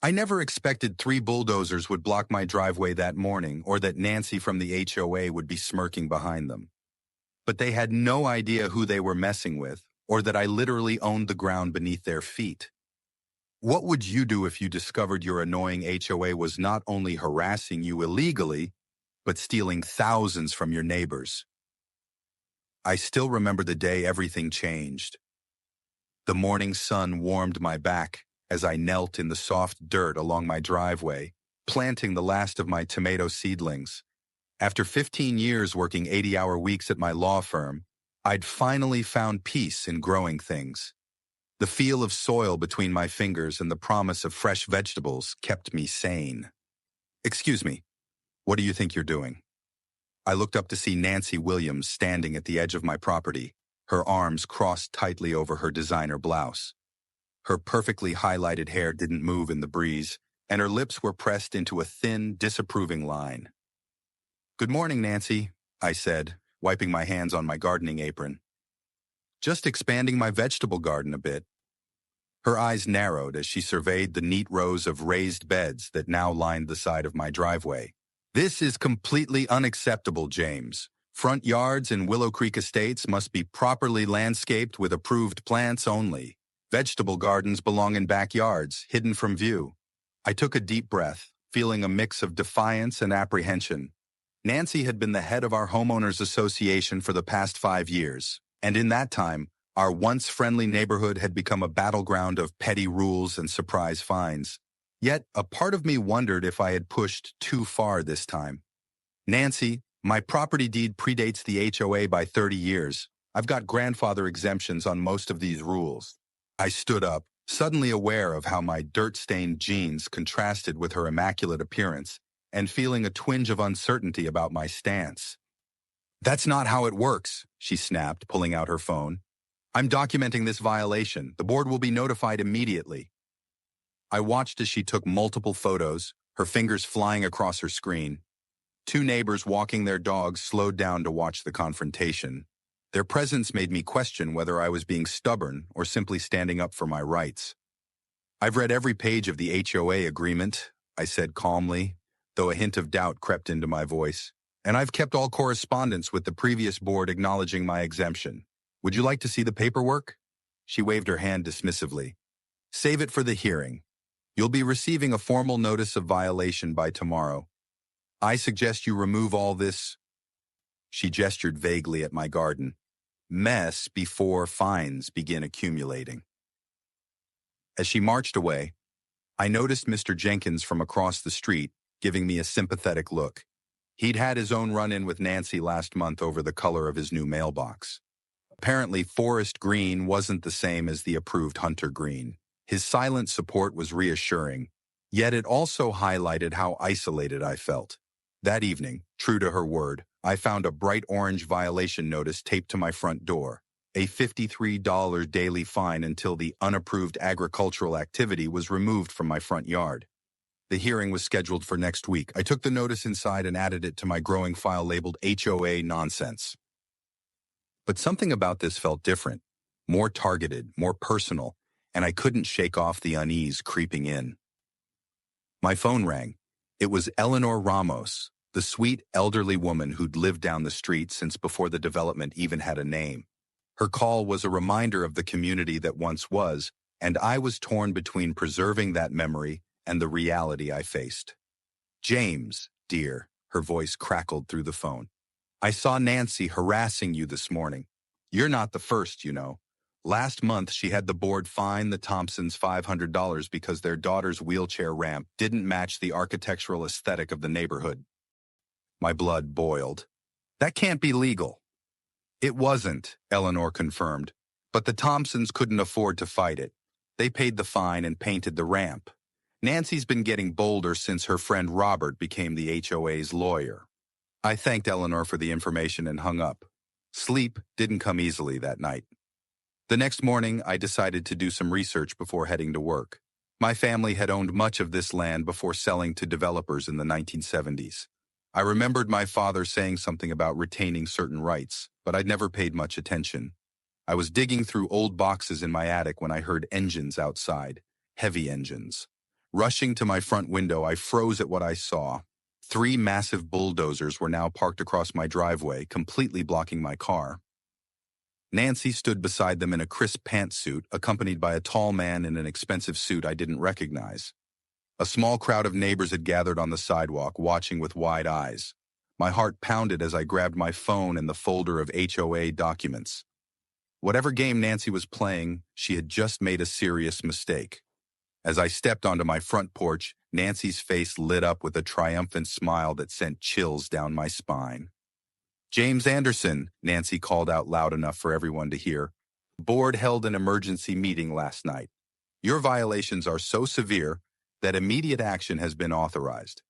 I never expected 3 bulldozers would block my driveway that morning or that Nancy from the HOA would be smirking behind them. But they had no idea who they were messing with or that I literally owned the ground beneath their feet. What would you do if you discovered your annoying HOA was not only harassing you illegally, but stealing thousands from your neighbors? I still remember the day everything changed. The morning sun warmed my back as I knelt in the soft dirt along my driveway, planting the last of my tomato seedlings. After 15 years working 80-hour weeks at my law firm, I'd finally found peace in growing things. The feel of soil between my fingers and the promise of fresh vegetables kept me sane. Excuse me, what do you think you're doing? I looked up to see Nancy Williams standing at the edge of my property, her arms crossed tightly over her designer blouse. Her perfectly highlighted hair didn't move in the breeze, and her lips were pressed into a thin, disapproving line. "Good morning, Nancy," I said, wiping my hands on my gardening apron. "Just expanding my vegetable garden a bit." Her eyes narrowed as she surveyed the neat rows of raised beds that now lined the side of my driveway. "This is completely unacceptable, James. Front yards in Willow Creek Estates must be properly landscaped with approved plants only. Vegetable gardens belong in backyards, hidden from view." I took a deep breath, feeling a mix of defiance and apprehension. Nancy had been the head of our homeowners association for the past 5 years, and in that time, our once friendly neighborhood had become a battleground of petty rules and surprise fines. Yet, a part of me wondered if I had pushed too far this time. "Nancy, my property deed predates the HOA by 30 years. I've got grandfather exemptions on most of these rules." I stood up, suddenly aware of how my dirt-stained jeans contrasted with her immaculate appearance, and feeling a twinge of uncertainty about my stance. "That's not how it works," she snapped, pulling out her phone. "I'm documenting this violation. The board will be notified immediately." I watched as she took multiple photos, her fingers flying across her screen. 2 neighbors walking their dogs slowed down to watch the confrontation. Their presence made me question whether I was being stubborn or simply standing up for my rights. "I've read every page of the HOA agreement," I said calmly, though a hint of doubt crept into my voice. "And I've kept all correspondence with the previous board acknowledging my exemption. Would you like to see the paperwork?" She waved her hand dismissively. "Save it for the hearing. You'll be receiving a formal notice of violation by tomorrow. I suggest you remove all this," she gestured vaguely at my garden, "mess before fines begin accumulating." As she marched away, I noticed Mr. Jenkins from across the street giving me a sympathetic look. He'd had his own run-in with Nancy last month over the color of his new mailbox. Apparently, forest green wasn't the same as the approved hunter green. His silent support was reassuring, yet it also highlighted how isolated I felt. That evening, true to her word, I found a bright orange violation notice taped to my front door, a $53 daily fine until the unapproved agricultural activity was removed from my front yard. The hearing was scheduled for next week. I took the notice inside and added it to my growing file labeled HOA nonsense. But something about this felt different, more targeted, more personal, and I couldn't shake off the unease creeping in. My phone rang. It was Eleanor Ramos, the sweet elderly woman who'd lived down the street since before the development even had a name. Her call was a reminder of the community that once was, and I was torn between preserving that memory and the reality I faced. "James, dear," her voice crackled through the phone. "I saw Nancy harassing you this morning. You're not the first, you know. Last month, she had the board fine the Thompsons $500 because their daughter's wheelchair ramp didn't match the architectural aesthetic of the neighborhood." My blood boiled. "That can't be legal." "It wasn't," Eleanor confirmed, "but the Thompsons couldn't afford to fight it. They paid the fine and painted the ramp. Nancy's been getting bolder since her friend Robert became the HOA's lawyer." I thanked Eleanor for the information and hung up. Sleep didn't come easily that night. The next morning, I decided to do some research before heading to work. My family had owned much of this land before selling to developers in the 1970s. I remembered my father saying something about retaining certain rights, but I'd never paid much attention. I was digging through old boxes in my attic when I heard engines outside, heavy engines. Rushing to my front window, I froze at what I saw. 3 massive bulldozers were now parked across my driveway, completely blocking my car. Nancy stood beside them in a crisp pantsuit, accompanied by a tall man in an expensive suit I didn't recognize. A small crowd of neighbors had gathered on the sidewalk, watching with wide eyes. My heart pounded as I grabbed my phone and the folder of HOA documents. Whatever game Nancy was playing, she had just made a serious mistake. As I stepped onto my front porch, Nancy's face lit up with a triumphant smile that sent chills down my spine. "James Anderson," Nancy called out loud enough for everyone to hear. "The board held an emergency meeting last night. Your violations are so severe that immediate action has been authorized."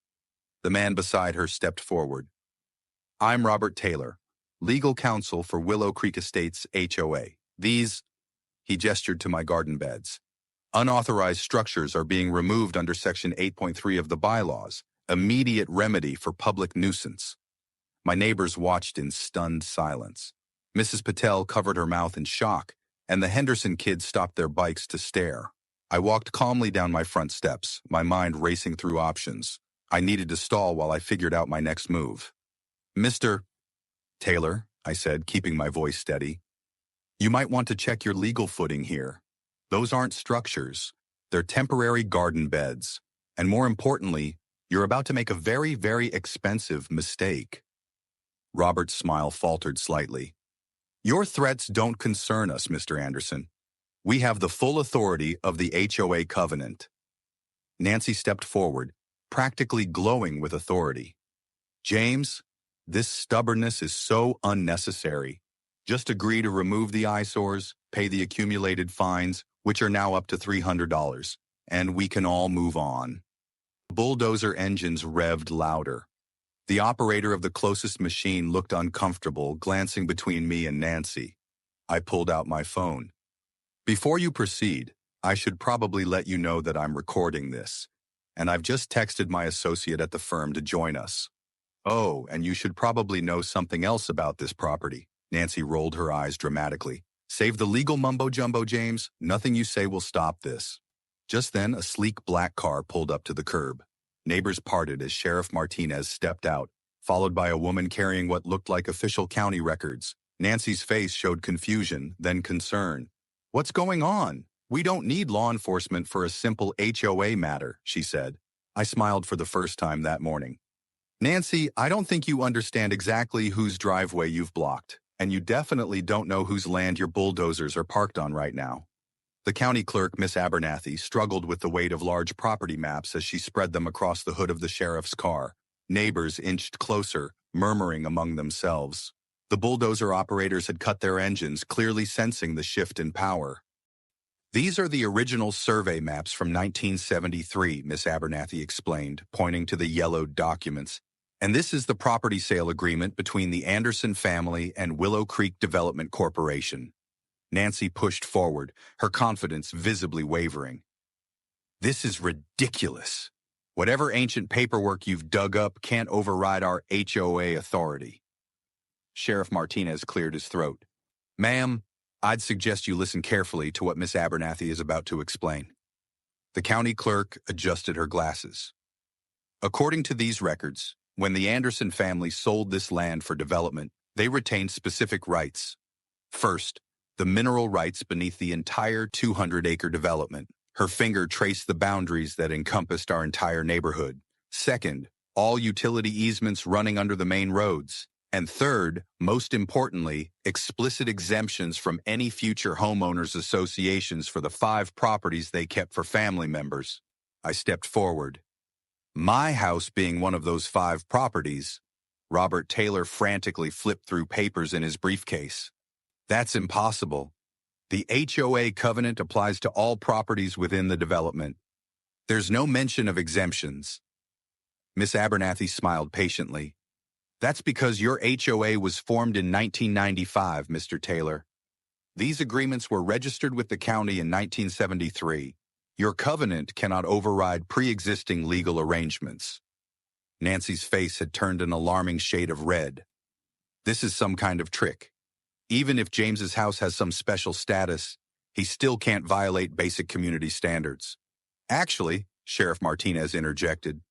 The man beside her stepped forward. "I'm Robert Taylor, legal counsel for Willow Creek Estates HOA. These," he gestured to my garden beds, "unauthorized structures are being removed under Section 8.3 of the bylaws, immediate remedy for public nuisance." My neighbors watched in stunned silence. Mrs. Patel covered her mouth in shock, and the Henderson kids stopped their bikes to stare. I walked calmly down my front steps, my mind racing through options. I needed to stall while I figured out my next move. "Mr. Taylor," I said, keeping my voice steady, "you might want to check your legal footing here. Those aren't structures. They're temporary garden beds. And more importantly, you're about to make a very, very expensive mistake." Robert's smile faltered slightly. "Your threats don't concern us, Mr. Anderson. We have the full authority of the HOA covenant." Nancy stepped forward, practically glowing with authority. "James, this stubbornness is so unnecessary. Just agree to remove the eyesores, pay the accumulated fines, which are now up to $300, and we can all move on." Bulldozer engines revved louder. The operator of the closest machine looked uncomfortable, glancing between me and Nancy. I pulled out my phone. "Before you proceed, I should probably let you know that I'm recording this, and I've just texted my associate at the firm to join us. Oh, and you should probably know something else about this property." Nancy rolled her eyes dramatically. "Save the legal mumbo-jumbo, James. Nothing you say will stop this." Just then, a sleek black car pulled up to the curb. Neighbors parted as Sheriff Martinez stepped out, followed by a woman carrying what looked like official county records. Nancy's face showed confusion, then concern. "What's going on? We don't need law enforcement for a simple HOA matter," she said. I smiled for the first time that morning. "Nancy, I don't think you understand exactly whose driveway you've blocked, and you definitely don't know whose land your bulldozers are parked on right now." The county clerk, Miss Abernathy, struggled with the weight of large property maps as she spread them across the hood of the sheriff's car. Neighbors inched closer, murmuring among themselves. The bulldozer operators had cut their engines, clearly sensing the shift in power. "These are the original survey maps from 1973, Miss Abernathy explained, pointing to the yellowed documents. "And this is the property sale agreement between the Anderson family and Willow Creek Development Corporation." Nancy pushed forward, her confidence visibly wavering. "This is ridiculous. Whatever ancient paperwork you've dug up can't override our HOA authority." Sheriff Martinez cleared his throat. "Ma'am, I'd suggest you listen carefully to what Miss Abernathy is about to explain." The county clerk adjusted her glasses. "According to these records, when the Anderson family sold this land for development, they retained specific rights. First, the mineral rights beneath the entire 200-acre development. Her finger traced the boundaries that encompassed our entire neighborhood. Second, all utility easements running under the main roads. And third, most importantly, explicit exemptions from any future homeowners associations for the 5 properties they kept for family members." I stepped forward. "My house being one of those 5 properties." Robert Taylor frantically flipped through papers in his briefcase. "That's impossible. The HOA covenant applies to all properties within the development. There's no mention of exemptions." Miss Abernathy smiled patiently. "That's because your HOA was formed in 1995, Mr. Taylor. These agreements were registered with the county in 1973. Your covenant cannot override pre-existing legal arrangements." Nancy's face had turned an alarming shade of red. "This is some kind of trick. Even if James's house has some special status, he still can't violate basic community standards. Actually, Sheriff Martinez interjected.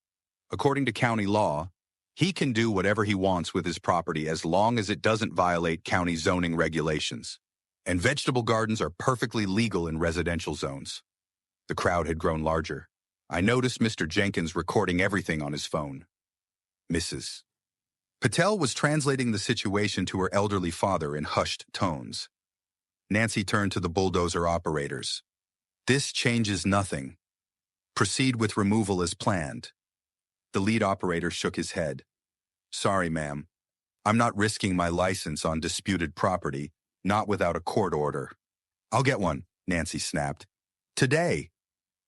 According to county law, he can do whatever he wants with his property as long as it doesn't violate county zoning regulations. And vegetable gardens are perfectly legal in residential zones. The crowd had grown larger. I noticed Mr. Jenkins recording everything on his phone. Mrs. Patel was translating the situation to her elderly father in hushed tones. Nancy turned to the bulldozer operators. This changes nothing. Proceed with removal as planned. The lead operator shook his head. Sorry, ma'am. I'm not risking my license on disputed property, not without a court order. I'll get one, Nancy snapped. Today.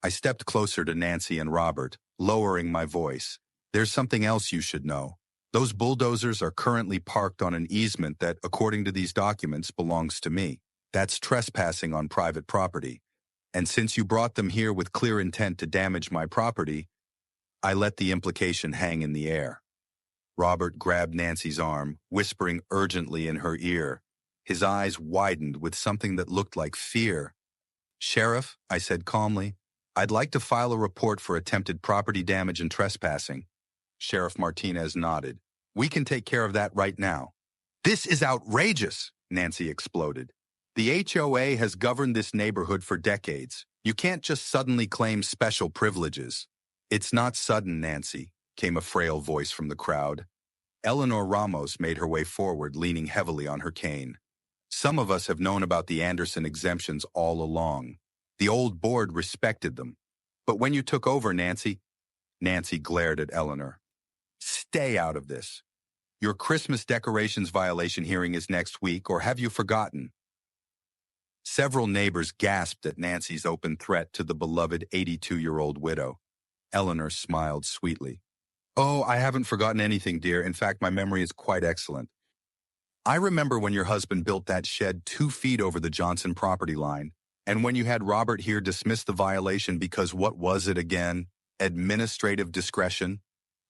I stepped closer to Nancy and Robert, lowering my voice. There's something else you should know. Those bulldozers are currently parked on an easement that, according to these documents, belongs to me. That's trespassing on private property. And since you brought them here with clear intent to damage my property, I let the implication hang in the air. Robert grabbed Nancy's arm, whispering urgently in her ear. His eyes widened with something that looked like fear. Sheriff, I said calmly, I'd like to file a report for attempted property damage and trespassing. Sheriff Martinez nodded. We can take care of that right now. This is outrageous, Nancy exploded. The HOA has governed this neighborhood for decades. You can't just suddenly claim special privileges. It's not sudden, Nancy, came a frail voice from the crowd. Eleanor Ramos made her way forward, leaning heavily on her cane. Some of us have known about the Anderson exemptions all along. The old board respected them. But when you took over, Nancy glared at Eleanor. Stay out of this. Your Christmas decorations violation hearing is next week, or have you forgotten? Several neighbors gasped at Nancy's open threat to the beloved 82-year-old widow. Eleanor smiled sweetly. Oh, I haven't forgotten anything, dear. In fact, my memory is quite excellent. I remember when your husband built that shed 2 feet over the Johnson property line, and when you had Robert here dismiss the violation because what was it again? Administrative discretion?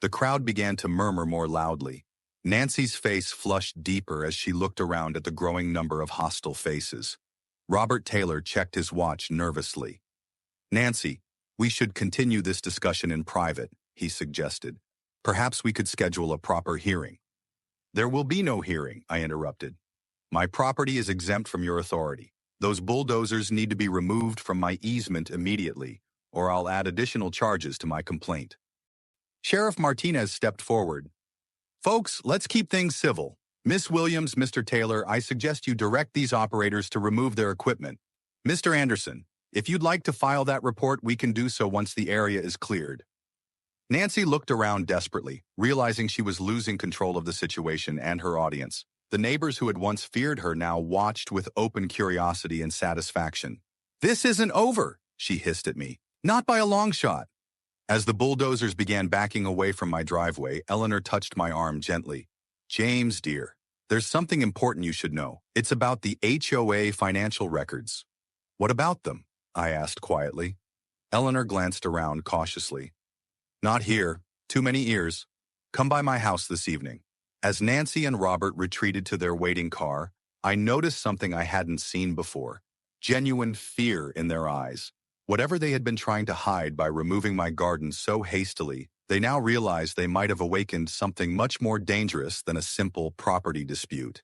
The crowd began to murmur more loudly. Nancy's face flushed deeper as she looked around at the growing number of hostile faces. Robert Taylor checked his watch nervously. Nancy, we should continue this discussion in private, he suggested. Perhaps we could schedule a proper hearing. There will be no hearing, I interrupted. My property is exempt from your authority. Those bulldozers need to be removed from my easement immediately, or I'll add additional charges to my complaint. Sheriff Martinez stepped forward. Folks, let's keep things civil. Miss Williams, Mr. Taylor, I suggest you direct these operators to remove their equipment. Mr. Anderson, if you'd like to file that report, we can do so once the area is cleared. Nancy looked around desperately, realizing she was losing control of the situation and her audience. The neighbors who had once feared her now watched with open curiosity and satisfaction. This isn't over, she hissed at me. Not by a long shot. As the bulldozers began backing away from my driveway, Eleanor touched my arm gently. James, dear, there's something important you should know. It's about the HOA financial records. What about them? I asked quietly. Eleanor glanced around cautiously. Not here. Too many ears. Come by my house this evening. As Nancy and Robert retreated to their waiting car, I noticed something I hadn't seen before. Genuine fear in their eyes. Whatever they had been trying to hide by removing my garden so hastily, they now realized they might have awakened something much more dangerous than a simple property dispute.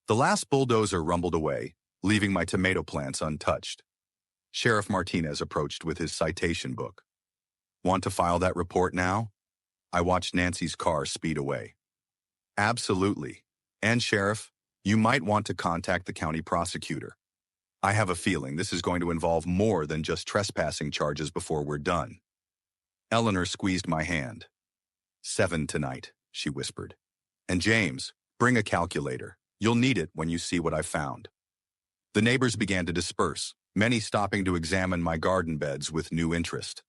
The last bulldozer rumbled away, leaving my tomato plants untouched. Sheriff Martinez approached with his citation book. Want to file that report now? I watched Nancy's car speed away. Absolutely. And Sheriff, you might want to contact the county prosecutor. I have a feeling this is going to involve more than just trespassing charges before we're done. Eleanor squeezed my hand. 7 tonight, she whispered. And James, bring a calculator. You'll need it when you see what I found. The neighbors began to disperse, many stopping to examine my garden beds with new interest.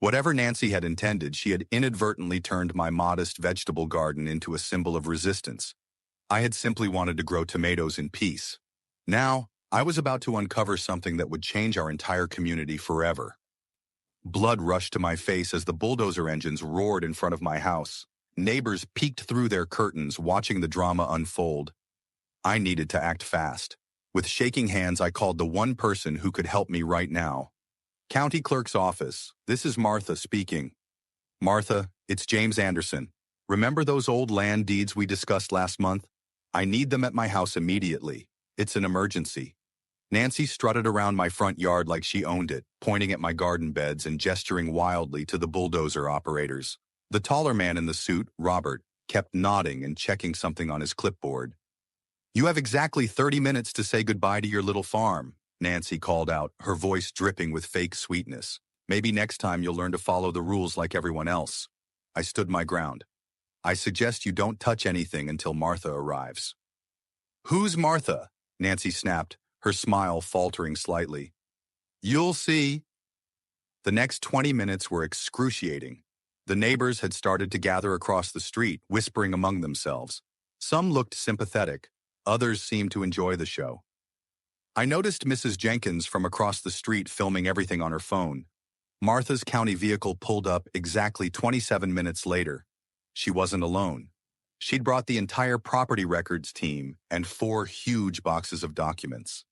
Whatever Nancy had intended, she had inadvertently turned my modest vegetable garden into a symbol of resistance. I had simply wanted to grow tomatoes in peace. Now, I was about to uncover something that would change our entire community forever. Blood rushed to my face as the bulldozer engines roared in front of my house. Neighbors peeked through their curtains, watching the drama unfold. I needed to act fast. With shaking hands, I called the one person who could help me right now. County Clerk's Office. This is Martha speaking. Martha, it's James Anderson. Remember those old land deeds we discussed last month? I need them at my house immediately. It's an emergency. Nancy strutted around my front yard like she owned it, pointing at my garden beds and gesturing wildly to the bulldozer operators. The taller man in the suit, Robert, kept nodding and checking something on his clipboard. You have exactly 30 minutes to say goodbye to your little farm, Nancy called out, her voice dripping with fake sweetness. Maybe next time you'll learn to follow the rules like everyone else. I stood my ground. I suggest you don't touch anything until Martha arrives. Who's Martha? Nancy snapped, her smile faltering slightly. You'll see. The next 20 minutes were excruciating. The neighbors had started to gather across the street, whispering among themselves. Some looked sympathetic. Others seemed to enjoy the show. I noticed Mrs. Jenkins from across the street filming everything on her phone. Martha's county vehicle pulled up exactly 27 minutes later. She wasn't alone. She'd brought the entire property records team and 4 huge boxes of documents.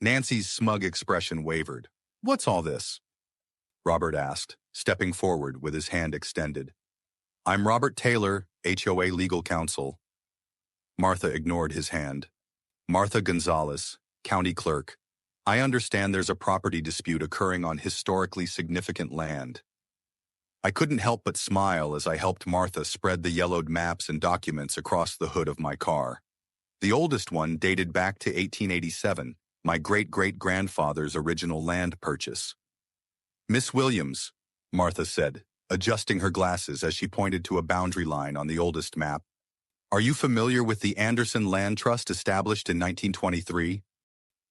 Nancy's smug expression wavered. What's all this? Robert asked, stepping forward with his hand extended. I'm Robert Taylor, HOA legal counsel. Martha ignored his hand. Martha Gonzalez, county clerk. I understand there's a property dispute occurring on historically significant land. I couldn't help but smile as I helped Martha spread the yellowed maps and documents across the hood of my car. The oldest one dated back to 1887, my great-great-grandfather's original land purchase. Miss Williams, Martha said, adjusting her glasses as she pointed to a boundary line on the oldest map. Are you familiar with the Anderson Land Trust established in 1923?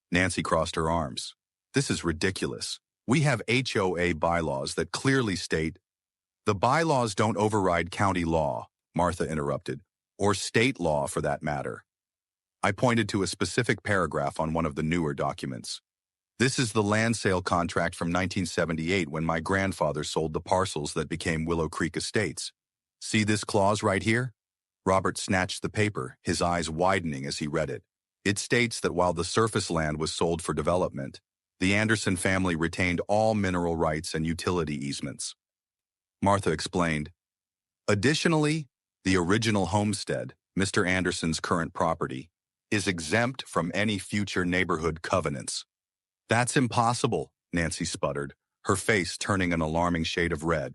Nancy crossed her arms. This is ridiculous. We have HOA bylaws that clearly state, the bylaws don't override county law, Martha interrupted, or state law for that matter. I pointed to a specific paragraph on one of the newer documents. This is the land sale contract from 1978 when my grandfather sold the parcels that became Willow Creek Estates. See this clause right here? Robert snatched the paper, his eyes widening as he read it. It states that while the surface land was sold for development, the Anderson family retained all mineral rights and utility easements. Martha explained, additionally, the original homestead, Mr. Anderson's current property, is exempt from any future neighborhood covenants. That's impossible, Nancy sputtered, her face turning an alarming shade of red.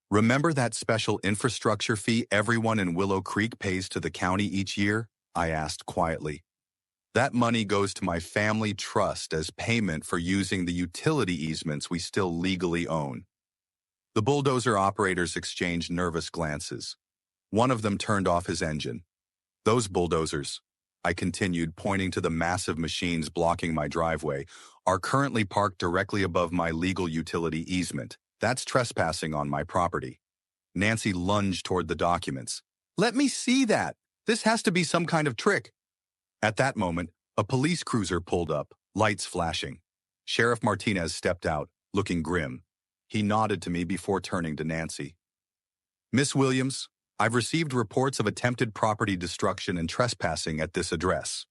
Remember that special infrastructure fee everyone in Willow Creek pays to the county each year? I asked quietly. That money goes to my family trust as payment for using the utility easements we still legally own. The bulldozer operators exchanged nervous glances. One of them turned off his engine. Those bulldozers, I continued, pointing to the massive machines blocking my driveway, are currently parked directly above my legal utility easement. That's trespassing on my property. Nancy lunged toward the documents. Let me see that. This has to be some kind of trick. At that moment, a police cruiser pulled up, lights flashing. Sheriff Martinez stepped out, looking grim. He nodded to me before turning to Nancy. Miss Williams, I've received reports of attempted property destruction and trespassing at this address.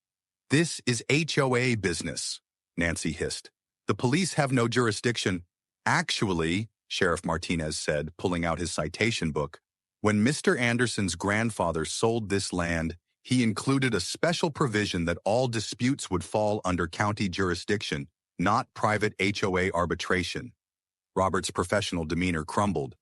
This is HOA business, Nancy hissed. The police have no jurisdiction. Actually, Sheriff Martinez said, pulling out his citation book, when Mr. Anderson's grandfather sold this land, he included a special provision that all disputes would fall under county jurisdiction, not private HOA arbitration. Robert's professional demeanor crumbled.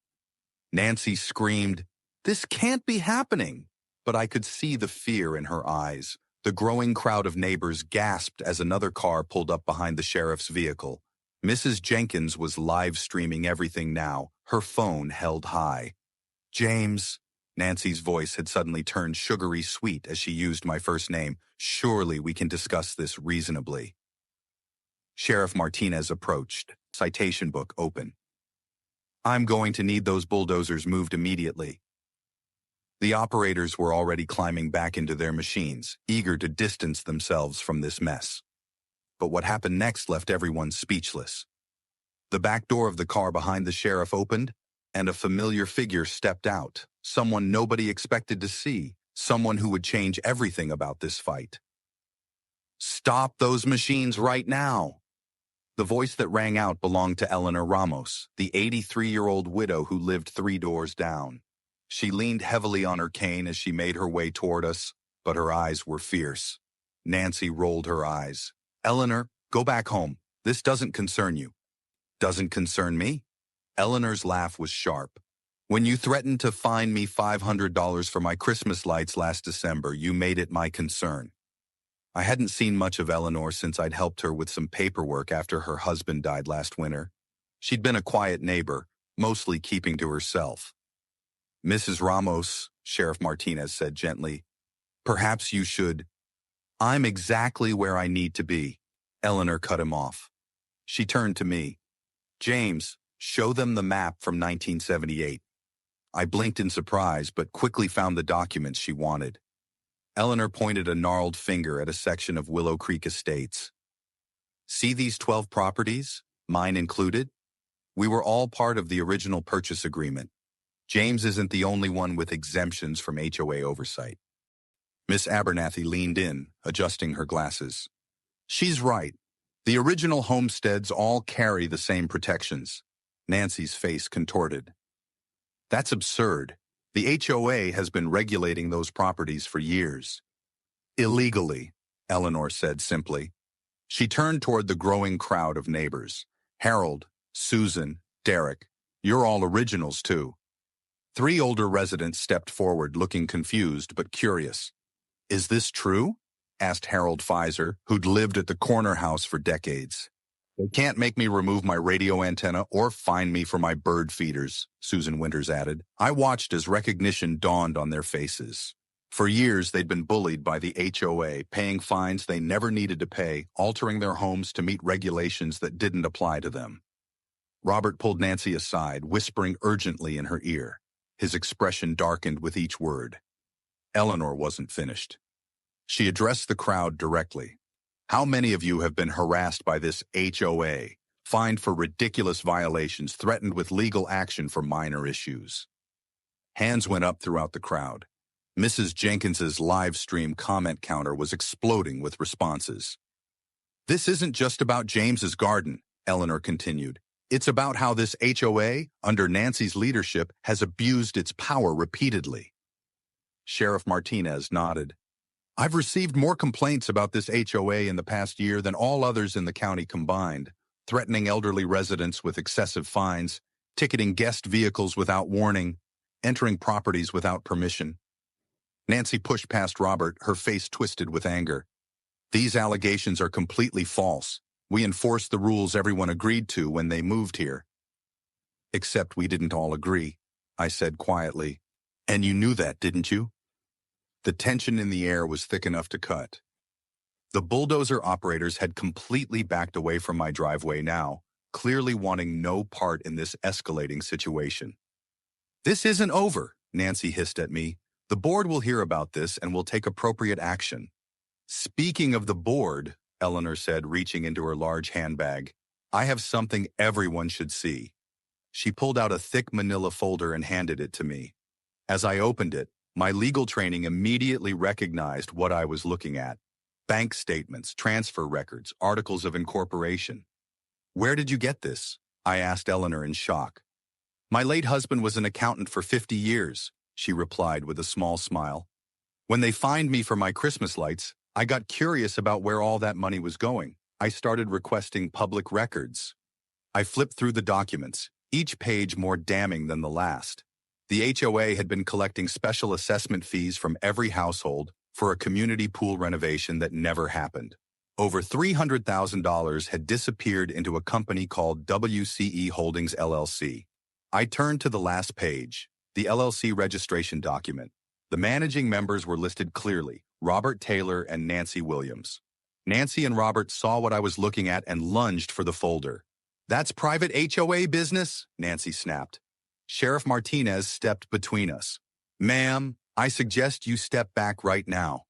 Nancy screamed, "This can't be happening!" But I could see the fear in her eyes. The growing crowd of neighbors gasped as another car pulled up behind the sheriff's vehicle. Mrs. Jenkins was live streaming everything now, her phone held high. James, Nancy's voice had suddenly turned sugary sweet as she used my first name. Surely we can discuss this reasonably. Sheriff Martinez approached, citation book open. I'm going to need those bulldozers moved immediately. The operators were already climbing back into their machines, eager to distance themselves from this mess. But what happened next left everyone speechless. The back door of the car behind the sheriff opened, and a familiar figure stepped out, someone nobody expected to see, someone who would change everything about this fight. Stop those machines right now! The voice that rang out belonged to Eleanor Ramos, the 83-year-old widow who lived 3 doors down. She leaned heavily on her cane as she made her way toward us, but her eyes were fierce. Nancy rolled her eyes. "Eleanor, go back home. This doesn't concern you." "Doesn't concern me?" Eleanor's laugh was sharp. "When you threatened to fine me $500 for my Christmas lights last December, you made it my concern." I hadn't seen much of Eleanor since I'd helped her with some paperwork after her husband died last winter. She'd been a quiet neighbor, mostly keeping to herself. "Mrs. Ramos," Sheriff Martinez said gently, "perhaps you should—" "I'm exactly where I need to be." Eleanor cut him off. She turned to me. "James, show them the map from 1978. I blinked in surprise, but quickly found the documents she wanted. Eleanor pointed a gnarled finger at a section of Willow Creek Estates. "See these 12 properties, mine included? We were all part of the original purchase agreement. James isn't the only one with exemptions from HOA oversight." Miss Abernathy leaned in, adjusting her glasses. "She's right. The original homesteads all carry the same protections." Nancy's face contorted. "That's absurd. The HOA has been regulating those properties for years." "Illegally," Eleanor said simply. She turned toward the growing crowd of neighbors. "Harold, Susan, Derek, you're all originals too." 3 older residents stepped forward, looking confused but curious. "Is this true?" asked Harold Pfizer, who'd lived at the corner house for decades. "They can't make me remove my radio antenna or fine me for my bird feeders," Susan Winters added. I watched as recognition dawned on their faces. For years, they'd been bullied by the HOA, paying fines they never needed to pay, altering their homes to meet regulations that didn't apply to them. Robert pulled Nancy aside, whispering urgently in her ear. His expression darkened with each word. Eleanor wasn't finished. She addressed the crowd directly. "How many of you have been harassed by this HOA, fined for ridiculous violations, threatened with legal action for minor issues?" Hands went up throughout the crowd. Mrs. Jenkins's live stream comment counter was exploding with responses. "This isn't just about James's garden," Eleanor continued. "It's about how this HOA, under Nancy's leadership, has abused its power repeatedly." Sheriff Martinez nodded. "I've received more complaints about this HOA in the past year than all others in the county combined, threatening elderly residents with excessive fines, ticketing guest vehicles without warning, entering properties without permission." Nancy pushed past Robert, her face twisted with anger. "These allegations are completely false. We enforced the rules everyone agreed to when they moved here." "Except we didn't all agree," I said quietly. "And you knew that, didn't you?" The tension in the air was thick enough to cut. The bulldozer operators had completely backed away from my driveway now, clearly wanting no part in this escalating situation. "This isn't over," Nancy hissed at me. "The board will hear about this and will take appropriate action." "Speaking of the board," Eleanor said, reaching into her large handbag, "I have something everyone should see." She pulled out a thick manila folder and handed it to me. As I opened it, my legal training immediately recognized what I was looking at. Bank statements, transfer records, articles of incorporation. "Where did you get this?" I asked Eleanor in shock. "My late husband was an accountant for 50 years, she replied with a small smile. "When they fined me for my Christmas lights, I got curious about where all that money was going. I started requesting public records." I flipped through the documents, each page more damning than the last. The HOA had been collecting special assessment fees from every household for a community pool renovation that never happened. Over $300,000 had disappeared into a company called WCE Holdings LLC. I turned to the last page, the LLC registration document. The managing members were listed clearly, Robert Taylor and Nancy Williams. Nancy and Robert saw what I was looking at and lunged for the folder. "That's private HOA business," Nancy snapped. Sheriff Martinez stepped between us. "Ma'am, I suggest you step back right now."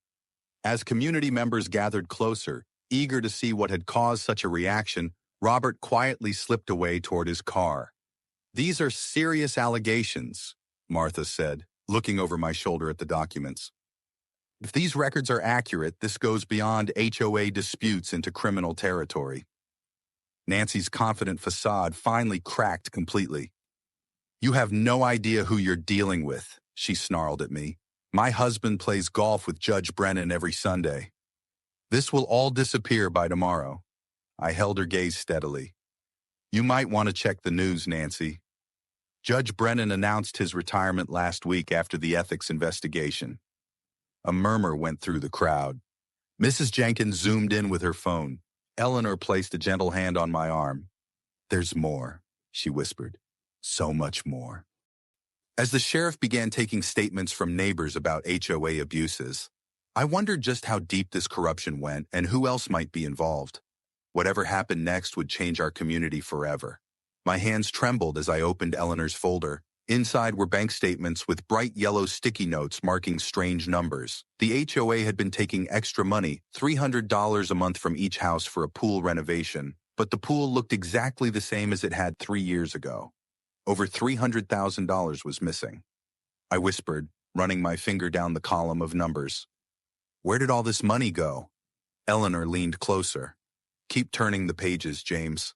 As community members gathered closer, eager to see what had caused such a reaction, Robert quietly slipped away toward his car. "These are serious allegations," Martha said, looking over my shoulder at the documents. "If these records are accurate, this goes beyond HOA disputes into criminal territory." Nancy's confident facade finally cracked completely. "You have no idea who you're dealing with," she snarled at me. "My husband plays golf with Judge Brennan every Sunday. This will all disappear by tomorrow." I held her gaze steadily. "You might want to check the news, Nancy. Judge Brennan announced his retirement last week after the ethics investigation." A murmur went through the crowd. Mrs. Jenkins zoomed in with her phone. Eleanor placed a gentle hand on my arm. "There's more," she whispered. "So much more." As the sheriff began taking statements from neighbors about HOA abuses, I wondered just how deep this corruption went and who else might be involved. Whatever happened next would change our community forever. My hands trembled as I opened Eleanor's folder. Inside were bank statements with bright yellow sticky notes marking strange numbers. The HOA had been taking extra money, $300 a month from each house for a pool renovation, but the pool looked exactly the same as it had 3 years ago. Over $300,000 was missing. I whispered, running my finger down the column of numbers. "Where did all this money go?" Eleanor leaned closer. "Keep turning the pages, James."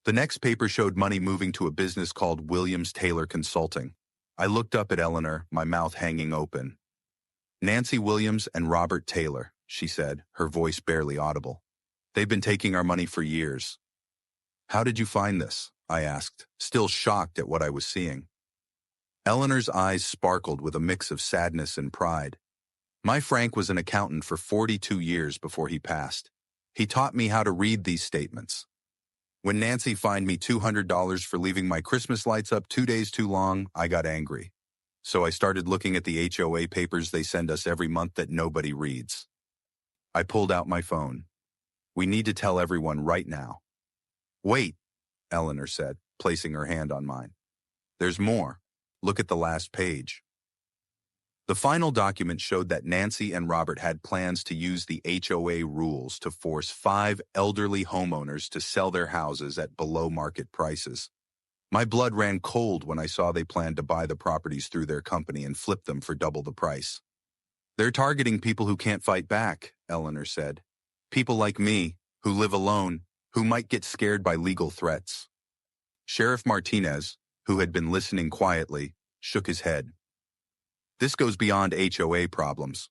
The next paper showed money moving to a business called Williams Taylor Consulting. I looked up at Eleanor, my mouth hanging open. "Nancy Williams and Robert Taylor," she said, her voice barely audible. "They've been taking our money for years." "How did you find this?" I asked, still shocked at what I was seeing. Eleanor's eyes sparkled with a mix of sadness and pride. "My Frank was an accountant for 42 years before he passed. He taught me how to read these statements. When Nancy fined me $200 for leaving my Christmas lights up 2 days too long, I got angry. So I started looking at the HOA papers they send us every month that nobody reads." I pulled out my phone. "We need to tell everyone right now." "Wait," Eleanor said, placing her hand on mine. "There's more. Look at the last page." The final document showed that Nancy and Robert had plans to use the HOA rules to force 5 elderly homeowners to sell their houses at below-market prices. My blood ran cold when I saw they planned to buy the properties through their company and flip them for double the price. "They're targeting people who can't fight back," Eleanor said. "People like me, who live alone, who might get scared by legal threats." Sheriff Martinez, who had been listening quietly, shook his head. "This goes beyond HOA problems.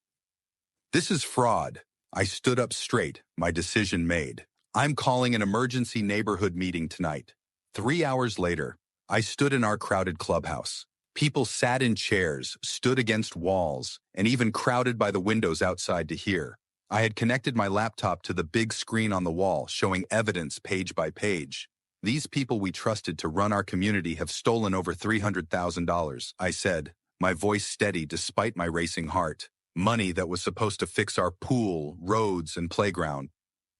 This is fraud." I stood up straight, my decision made. "I'm calling an emergency neighborhood meeting tonight." 3 hours later, I stood in our crowded clubhouse. People sat in chairs, stood against walls, and even crowded by the windows outside to hear. I had connected my laptop to the big screen on the wall, showing evidence page by page. "These people we trusted to run our community have stolen over $300,000, I said, my voice steady despite my racing heart. "Money that was supposed to fix our pool, roads, and playground."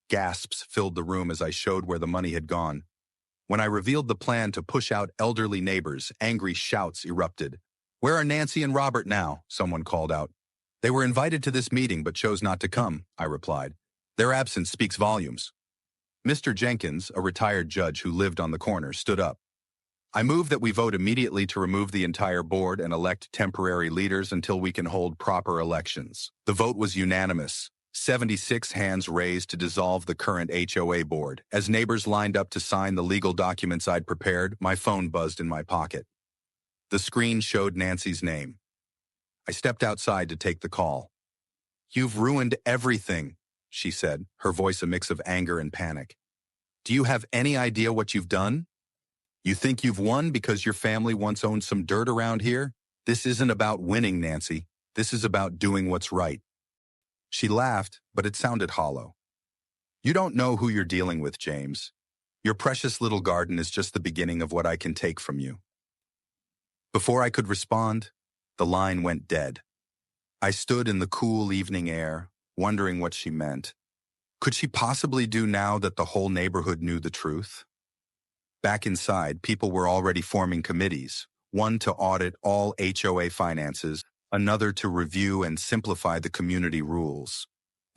Gasps filled the room as I showed where the money had gone. When I revealed the plan to push out elderly neighbors, angry shouts erupted. "Where are Nancy and Robert now?" someone called out. "They were invited to this meeting but chose not to come," I replied. "Their absence speaks volumes." Mr. Jenkins, a retired judge who lived on the corner, stood up. "I move that we vote immediately to remove the entire board and elect temporary leaders until we can hold proper elections." The vote was unanimous. 76 hands raised to dissolve the current HOA board. As neighbors lined up to sign the legal documents I'd prepared, my phone buzzed in my pocket. The screen showed Nancy's name. I stepped outside to take the call. "You've ruined everything," she said, her voice a mix of anger and panic. "Do you have any idea what you've done? You think you've won because your family once owned some dirt around here? This isn't about winning, Nancy. This is about doing what's right." She laughed, but it sounded hollow. "You don't know who you're dealing with, James. Your precious little garden is just the beginning of what I can take from you." Before I could respond, the line went dead. I stood in the cool evening air, wondering what she meant. Could she possibly do now that the whole neighborhood knew the truth? Back inside, people were already forming committees, one to audit all HOA finances, another to review and simplify the community rules.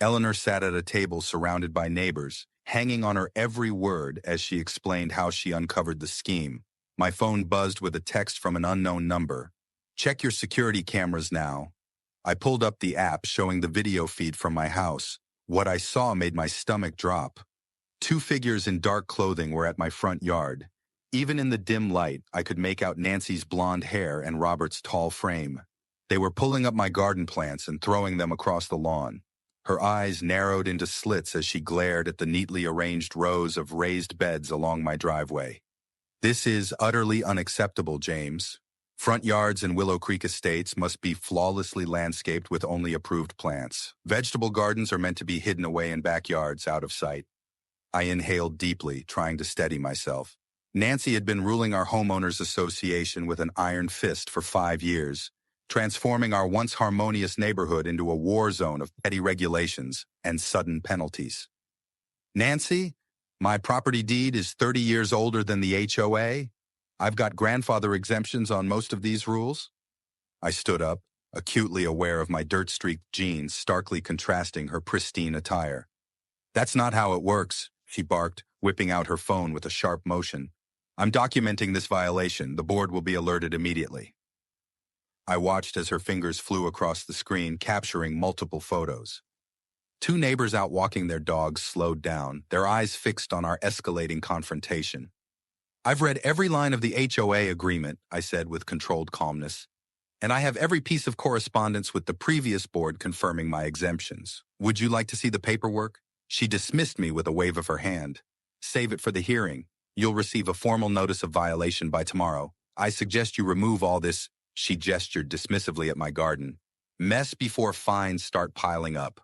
Eleanor sat at a table surrounded by neighbors, hanging on her every word as she explained how she uncovered the scheme. My phone buzzed with a text from an unknown number. "Check your security cameras now." I pulled up the app showing the video feed from my house. What I saw made my stomach drop. Two figures in dark clothing were at my front yard. Even in the dim light, I could make out Nancy's blonde hair and Robert's tall frame. They were pulling up my garden plants and throwing them across the lawn. Her eyes narrowed into slits as she glared at the neatly arranged rows of raised beds along my driveway. This is utterly unacceptable, James. Front yards in Willow Creek estates must be flawlessly landscaped with only approved plants. Vegetable gardens are meant to be hidden away in backyards, out of sight. I inhaled deeply, trying to steady myself. Nancy had been ruling our homeowners association with an iron fist for 5 years, transforming our once harmonious neighborhood into a war zone of petty regulations and sudden penalties. Nancy, my property deed is 30 years older than the HOA. I've got grandfather exemptions on most of these rules. I stood up, acutely aware of my dirt-streaked jeans starkly contrasting her pristine attire. That's not how it works, she barked, whipping out her phone with a sharp motion. I'm documenting this violation. The board will be alerted immediately. I watched as her fingers flew across the screen, capturing multiple photos. Two neighbors out walking their dogs slowed down, their eyes fixed on our escalating confrontation. I've read every line of the HOA agreement, I said with controlled calmness, and I have every piece of correspondence with the previous board confirming my exemptions. Would you like to see the paperwork? She dismissed me with a wave of her hand. Save it for the hearing. You'll receive a formal notice of violation by tomorrow. I suggest you remove all this, she gestured dismissively at my garden, mess before fines start piling up.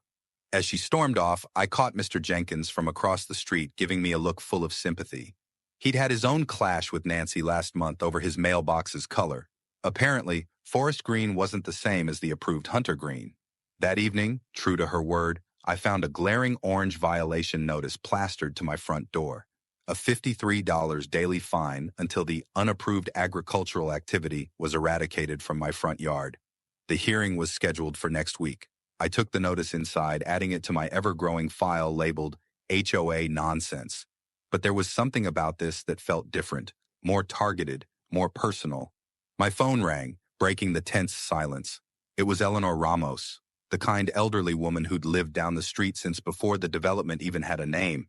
As she stormed off, I caught Mr. Jenkins from across the street giving me a look full of sympathy. He'd had his own clash with Nancy last month over his mailbox's color. Apparently, forest green wasn't the same as the approved hunter green. That evening, true to her word, I found a glaring orange violation notice plastered to my front door. A $53 daily fine until the unapproved agricultural activity was eradicated from my front yard. The hearing was scheduled for next week. I took the notice inside, adding it to my ever-growing file labeled HOA nonsense. But there was something about this that felt different, more targeted, more personal. My phone rang, breaking the tense silence. It was Eleanor Ramos, the kind elderly woman who'd lived down the street since before the development even had a name.